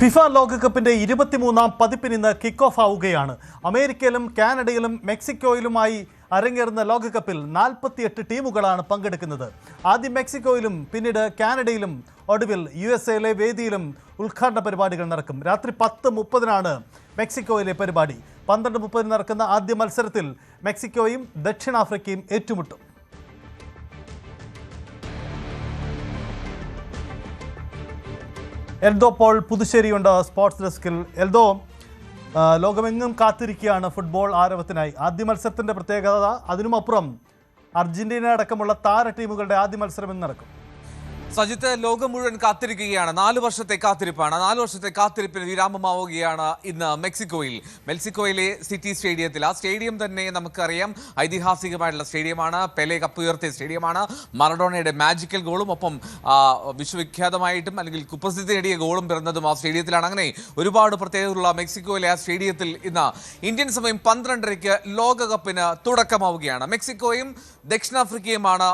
FIFA ലോകകപ്പിന്റെ 23ാം പതിപ്പിന് ഇന്ന് കിക്ക് ഓഫ് ആവുകയാണ്. അമേരിക്കയിലും കാനഡയിലും മെക്സിക്കോയിലുമായി അരങ്ങേറുന്ന ലോകകപ്പിൽ 48 ടീമുകളാണ് പങ്കെടുക്കുന്നത്. ആദ്യം മെക്സിക്കോയിലും പിന്നീട് കാനഡയിലും ഒടുവിൽ USA വേദിയിലും ഉദ്ഘാടന പരിപാടികൾ നടക്കും. രാത്രി 10:30 മെക്സിക്കോയിലെ പരിപാടി. 12:30 നടക്കുന്ന ആദ്യ മത്സരത്തിൽ മെക്സിക്കോയും ദക്ഷിണാഫ്രിക്കയും ഏറ്റുമുട്ടും. എൽദോ പോൾ പുതുശ്ശേരിയുണ്ട് സ്പോർട്സ് ഡെസ്കിൽ. എൽദോ, ലോകമെങ്ങും കാത്തിരിക്കുകയാണ് ഫുട്ബോൾ ആരവത്തിനായി. ആദ്യ മത്സരത്തിൻ്റെ പ്രത്യേകത, അതിനുമപ്പുറം അർജന്റീന അടക്കമുള്ള താര ടീമുകളുടെ ആദ്യ മത്സരം ഇന്ന് നടക്കും. സജിത്ത്, ലോകം മുഴുവൻ കാത്തിരിക്കുകയാണ്. 4 വർഷത്തെ കാത്തിരിപ്പാണ്. 4 വർഷത്തെ കാത്തിരിപ്പിന് വിരാമമാവുകയാണ് ഇന്ന് മെക്സിക്കോയിലെ സിറ്റി സ്റ്റേഡിയത്തിൽ. ആ സ്റ്റേഡിയം തന്നെ നമുക്കറിയാം ഐതിഹാസികമായിട്ടുള്ള സ്റ്റേഡിയമാണ്. പെലെ കപ്പ് ഉയർത്തിയ സ്റ്റേഡിയമാണ്. മറഡോണയുടെ മാജിക്കൽ ഗോളും ഒപ്പം വിശ്വവിഖ്യാതമായിട്ടും അല്ലെങ്കിൽ കുപ്രസിദ്ധി നേടിയ ഗോളും പിറന്നതും ആ സ്റ്റേഡിയത്തിലാണ്. അങ്ങനെ ഒരുപാട് പ്രത്യേകതയുള്ള മെക്സിക്കോയിലെ ആ സ്റ്റേഡിയത്തിൽ ഇന്ന് ഇന്ത്യൻ സമയം 12:30 ലോകകപ്പിന് തുടക്കമാവുകയാണ്. മെക്സിക്കോയും ദക്ഷിണാഫ്രിക്കയുമാണ്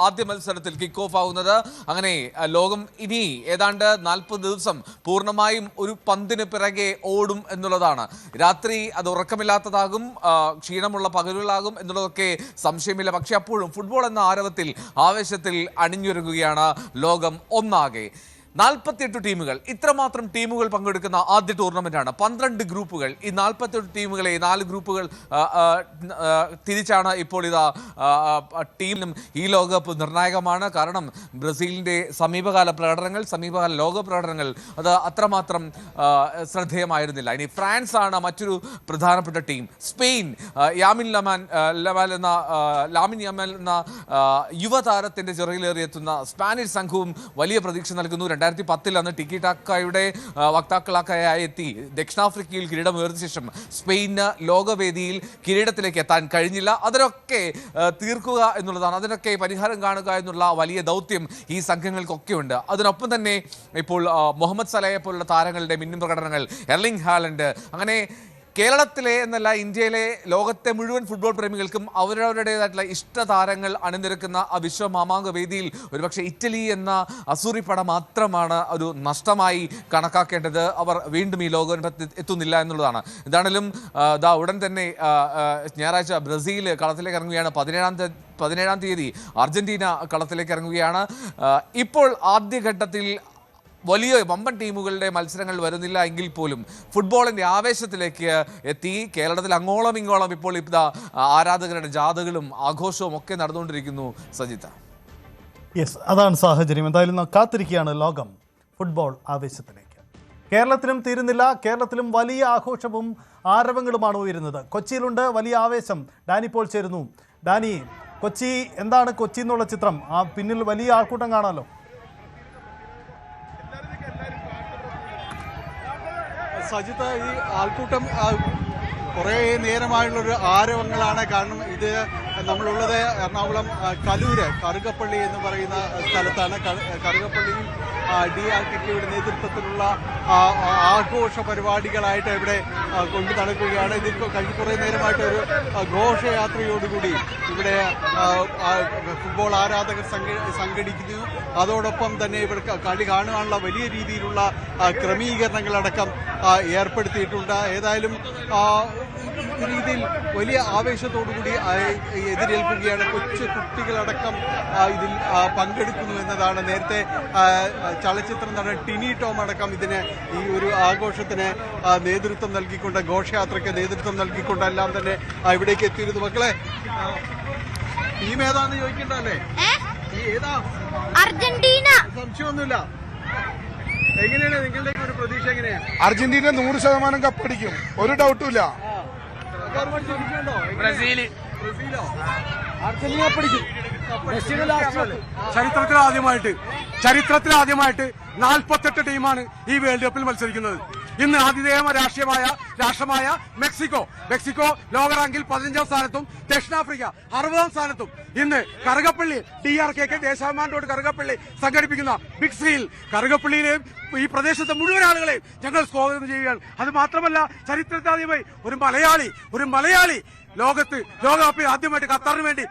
ആദ്യ മത്സരത്തിൽ കിക്ക് ഓഫ്. അങ്ങനെ ലോകം ഇനി ഏതാണ്ട് 40 ദിവസം പൂർണ്ണമായും ഒരു പന്തിന് പിറകെ ഓടും എന്നുള്ളതാണ്. രാത്രി അത് ഉറക്കമില്ലാത്തതാകും, ക്ഷീണമുള്ള പകലുകളാകും എന്നുള്ളതൊക്കെ സംശയമില്ല. പക്ഷെ അപ്പോഴും ഫുട്ബോൾ എന്ന ആരവത്തിൽ, ആവേശത്തിൽ അണിഞ്ഞൊരുങ്ങുകയാണ് ലോകം ഒന്നാകെ. 48 ടീമുകൾ, ഇത്രമാത്രം ടീമുകൾ പങ്കെടുക്കുന്ന ആദ്യ ടൂർണമെന്റാണ്. 12 ഗ്രൂപ്പുകൾ. ഈ 48 ടീമുകളെ 4 ഗ്രൂപ്പുകൾ തിരിച്ചാണ് ഇപ്പോൾ ടീമിനും ഈ ലോകകപ്പ് നിർണായകമാണ്. കാരണം ബ്രസീലിൻ്റെ സമീപകാല ലോക പ്രകടനങ്ങൾ അത് അത്രമാത്രം ശ്രദ്ധേയമായിരുന്നില്ല. ഇനി ഫ്രാൻസ് ആണ് മറ്റൊരു പ്രധാനപ്പെട്ട ടീം. സ്പെയിൻ ലാമിൻ യമാൽ എന്ന യുവതാരത്തിൻ്റെ ചിറകിലേറിയെത്തുന്ന സ്പാനിഷ് സംഘവും വലിയ പ്രതീക്ഷ നൽകുന്നു. 2010 അന്ന് ടിക്കി ടാക്കയുടെ വക്താക്കളായി എത്തി ദക്ഷിണാഫ്രിക്കയിൽ കിരീടം ഉയർത്തിയ ശേഷം സ്പെയിന് ലോകവേദിയിൽ കിരീടത്തിലേക്ക് എത്താൻ കഴിഞ്ഞില്ല. അതിനൊക്കെ തീർക്കുക എന്നുള്ളതാണ്, അതിനൊക്കെ പരിഹാരം കാണുക എന്നുള്ള വലിയ ദൗത്യം ഈ സംഘങ്ങൾക്കൊക്കെ ഉണ്ട്. അതിനൊപ്പം തന്നെ ഇപ്പോൾ മുഹമ്മദ് സലയെ പോലുള്ള താരങ്ങളുടെ മിന്നും പ്രകടനങ്ങൾ, എർലിംഗ് ഹാലൻഡ്, അങ്ങനെ കേരളത്തിലെ എന്നല്ല ഇന്ത്യയിലെ ലോകത്തെ മുഴുവൻ ഫുട്ബോൾ പ്രേമികൾക്കും അവരവരുടേതായിട്ടുള്ള ഇഷ്ടതാരങ്ങൾ അണിനിരക്കുന്ന ആ വിശ്വമാമാങ്ക വേദിയിൽ ഒരുപക്ഷെ ഇറ്റലി എന്ന അസൂറിപ്പട മാത്രമാണ് ഒരു നഷ്ടമായി കണക്കാക്കേണ്ടത്. അവർ വീണ്ടും ഈ ലോകകപ്പിൽ എത്തുന്നില്ല എന്നുള്ളതാണ്. എന്താണെങ്കിലും ഉടൻ തന്നെ ഞായറാഴ്ച ബ്രസീൽ കളത്തിലേക്ക് ഇറങ്ങുകയാണ്. 17-ാം തീയതി അർജന്റീന കളത്തിലേക്ക് ഇറങ്ങുകയാണ്. ഇപ്പോൾ ആദ്യഘട്ടത്തിൽ വലിയ വമ്പൻ ടീമുകളുടെ മത്സരങ്ങൾ വരുന്നില്ല എങ്കിൽ പോലും ഫുട്ബോളിൻ്റെ ആവേശത്തിലേക്ക് എത്തി. കേരളത്തിൽ അങ്ങോളം ഇങ്ങോളം ഇപ്പോൾ ആരാധകരുടെ ജാഥകളും ആഘോഷവും ഒക്കെ നടന്നുകൊണ്ടിരിക്കുന്നു. സജിത, യെസ്, അതാണ് സാഹചര്യം. എന്തായാലും കാത്തിരിക്കുകയാണ് ലോകം ഫുട്ബോൾ ആവേശത്തിലേക്ക്. കേരളത്തിലും തീരുന്നില്ല. കേരളത്തിലും വലിയ ആഘോഷവും ആരവങ്ങളുമാണ് ഉയരുന്നത്. കൊച്ചിയിലുണ്ട് വലിയ ആവേശം. ഡാനി പോൾ ചേരുന്നു. ഡാനി, കൊച്ചി എന്താണ് കൊച്ചി എന്നുള്ള ചിത്രം? ആ പിന്നിൽ വലിയ ആൾക്കൂട്ടം കാണാമല്ലോ. സജിത്ത്, ഈ ആൾക്കൂട്ടം കുറേ നേരമായുള്ളൊരു ആരവങ്ങളാണ്. കാരണം ഇത് നമ്മളുള്ളത് എറണാകുളം കലൂര് കറുകപ്പള്ളി എന്ന് പറയുന്ന സ്ഥലത്താണ്. കറുകപ്പള്ളിയിൽ DRKയുടെ നേതൃത്വത്തിലുള്ള ആഘോഷ പരിപാടികളായിട്ട് ഇവിടെ കൊണ്ടു നടക്കുകയാണ്. ഇതിൽ കഴിഞ്ഞ കുറേ നേരമായിട്ട് ഒരു ഘോഷയാത്രയോടുകൂടി ഇവിടെ ഫുട്ബോൾ ആരാധകർ സംഘടിക്കുന്നു. അതോടൊപ്പം തന്നെ ഇവിടെ കളി കാണുവാനുള്ള വലിയ രീതിയിലുള്ള ക്രമീകരണങ്ങളടക്കം ഏർപ്പെടുത്തിയിട്ടുണ്ട്. ഏതായാലും ഈ രീതിയിൽ വലിയ ആവേശത്തോടുകൂടി എതിരേൽക്കുകയാണ്. കൊച്ചു കുട്ടികളടക്കം ഇതിൽ പങ്കെടുക്കുന്നു എന്നതാണ്. നേരത്തെ ചലച്ചിത്ര നടൻ ടിനി ടോം അടക്കം ഇതിന് ഈ ഒരു ആഘോഷത്തിന് നേതൃത്വം നൽകിക്കൊണ്ട്, ഘോഷയാത്രയ്ക്ക് നേതൃത്വം നൽകിക്കൊണ്ടെല്ലാം തന്നെ ഇവിടേക്ക് എത്തിയിരുന്നു. മക്കളെ, ടീം ഏതാന്ന് ചോദിക്കണ്ടല്ലേ? ഏതാ? അർജന്റീന. സംശയമൊന്നുമില്ല. എങ്ങനെയാണ് നിങ്ങളുടെ ഒരു പ്രതീക്ഷ? എങ്ങനെയാ? അർജന്റീന 100% കപ്പടിക്കും, ഒരു ഡൗട്ടും ഇല്ല. ബ്രസീലോ? അർജന്റീന പിടിക്കും. ചരിത്രത്തിലാദ്യമായിട്ട് 48 ടീമാണ് ഈ വേൾഡ് കപ്പിൽ മത്സരിക്കുന്നത്. ഇന്ന് ആതിഥേയ രാഷ്ട്രമായ മെക്സിക്കോ ലോക റാങ്കിൽ 15ാം സ്ഥാനത്തും ദക്ഷിണാഫ്രിക്ക 60ാം സ്ഥാനത്തും. ഇന്ന് കറുകപ്പള്ളി DRK ദേശാഭിമാൻ റോഡ് കറുകപ്പള്ളി സംഘടിപ്പിക്കുന്ന ബിഗ് സ്ക്രീനിൽ കറുകപ്പള്ളിയിലെയും ഈ പ്രദേശത്തെ മുഴുവൻ ആളുകളെയും ഞങ്ങൾ സ്വാഗതം ചെയ്യുകയാണ്. അത് മാത്രമല്ല, ചരിത്രത്തിലാദ്യമായി ഒരു മലയാളി ലോകകപ്പിൽ ആദ്യമായിട്ട് ഖത്തറിന് വേണ്ടി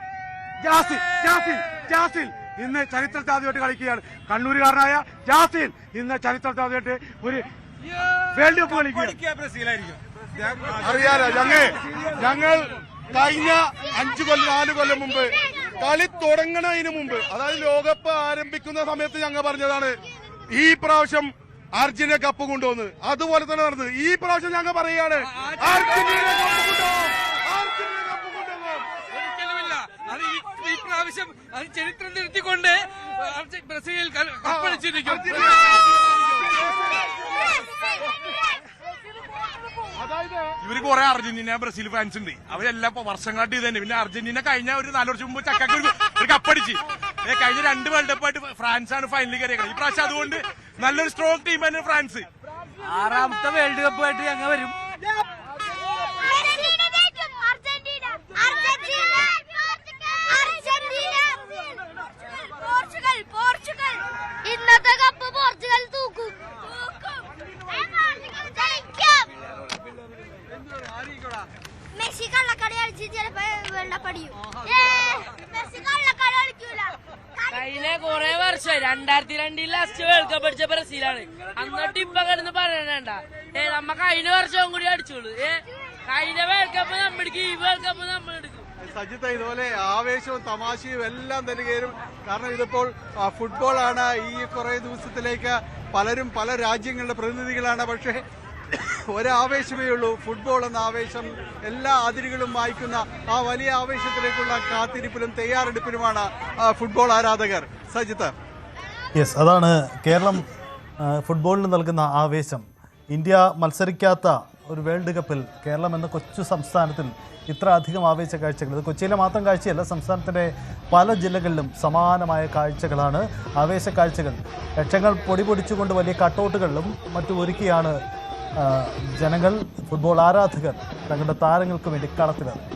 ജാസിൽ ഇന്ന് ചരിത്രത്തിൽ ആദ്യമായിട്ട് കളിക്കുകയാണ്. കണ്ണൂരുകാരനായ ജാസിൻ ഇന്ന് ചരിത്രത്തിൽ ആദ്യമായിട്ട് ഒരു വേൾഡ് കപ്പ് കളിക്കുക. ബ്രസീലായിരിക്കും. അറിയാലോ, ഞങ്ങൾ കഴിഞ്ഞ 4 കൊല്ലം മുമ്പ് കളി തുടങ്ങണതിന് മുമ്പ്, അതായത് ലോകകപ്പ് ആരംഭിക്കുന്ന സമയത്ത് ഞങ്ങൾ പറഞ്ഞതാണ് ഈ പ്രാവശ്യം അർജന്റീന കപ്പ് കൊണ്ടുവന്ന്. അതുപോലെ തന്നെ നടന്നത്. ഈ പ്രാവശ്യം ഞങ്ങൾ പറയുകയാണ് അർജന്റീന കപ്പ് കൊണ്ടുപോകും. ഒരിക്കലുമില്ല. അത് ഈ പ്രാവശ്യം അത് ചരിത്രം തിരുത്തിക്കൊണ്ട് ബ്രസീൽ കപ്പടിച്ചിരിക്കും. ഇവര് കുറെ അർജന്റീന ബ്രസീൽ ഫാൻസ് ഉണ്ട്. അവരെല്ലാം ഇപ്പൊ വർഷങ്ങളായിട്ട് ഇത് തന്നെ. പിന്നെ അർജന്റീന കഴിഞ്ഞ ഒരു 4 വർഷം മുമ്പ് ചക്കക്ക് ഒരു കപ്പടിച്ച്. കഴിഞ്ഞ 2 വേൾഡ് കപ്പ് ആയിട്ട് ഫ്രാൻസ് ആണ് ഫൈനലിൽ കയറിയത്. ഈ പ്രാവശ്യം അതുകൊണ്ട് നല്ലൊരു സ്ട്രോങ് ടീം തന്നെ ഫ്രാൻസ്. 6ാമത്തെ വേൾഡ് കപ്പ് ആയിട്ട് ഞങ്ങൾ വരും. ഇന്നത്തെ കപ്പ് പോർച്ചുഗൽ തൂക്കും. മെസ്സി കള്ളക്കളി കളിച്ച് ചിലപ്പോ വെള്ളപ്പടിയും. മെസ്സി കള്ളക്കളി കളിക്കൂല. കഴിഞ്ഞ കൊറേ വർഷം 2002 ലാസ്റ്റ് വേൾഡ് കപ്പ് അടിച്ച ബ്രസീലാണ്. എന്നിട്ട് ഇപ്പൊ കിടന്ന് പറയണ്ട നമ്മ കഴിഞ്ഞ വർഷവും കൂടി അടിച്ചോളൂ. കഴിഞ്ഞ വേൾഡ് കപ്പ് നമ്മളെടുക്കും, ഈ വേൾഡ് കപ്പ് നമ്മളെടുക്കും. സജിത്ത്, ഇതുപോലെ ആവേശവും തമാശയും എല്ലാം തന്നെ കയറും. കാരണം ഇതിപ്പോൾ ഫുട്ബോളാണ്. ഈ കുറേ ദിവസത്തിലേക്ക് പലരും പല രാജ്യങ്ങളുടെ പ്രതിനിധികളാണ്. പക്ഷേ ഒരാവേശമേ ഉള്ളൂ, ഫുട്ബോൾ എന്ന ആവേശം. എല്ലാ അതിരുകളും വായിക്കുന്ന ആ വലിയ ആവേശത്തിലേക്കുള്ള കാത്തിരിപ്പിലും തയ്യാറെടുപ്പിലുമാണ് ഫുട്ബോൾ ആരാധകർ. സജിത്ത്, യെസ്, അതാണ് കേരളം ഫുട്ബോളിന് നൽകുന്ന ആവേശം. ഇന്ത്യ മത്സരിക്കാത്ത ഒരു വേൾഡ് കപ്പിൽ കേരളം എന്ന കൊച്ചു സംസ്ഥാനത്തിൽ ഇത്ര അധികം ആവേശ കാഴ്ചകൾ. ഇത് കൊച്ചിയിലെ മാത്രം കാഴ്ചയല്ല, സംസ്ഥാനത്തിൻ്റെ പല ജില്ലകളിലും സമാനമായ കാഴ്ചകളാണ്, ആവേശ കാഴ്ചകൾ. ലക്ഷങ്ങൾ പൊടി പൊടിച്ചുകൊണ്ട് വലിയ കട്ടൗട്ടുകളിലും മറ്റും ഒരുക്കിയാണ് ജനങ്ങൾ, ഫുട്ബോൾ ആരാധകർ തങ്ങളുടെ താരങ്ങൾക്ക് വേണ്ടി കളത്തിലിറങ്ങി.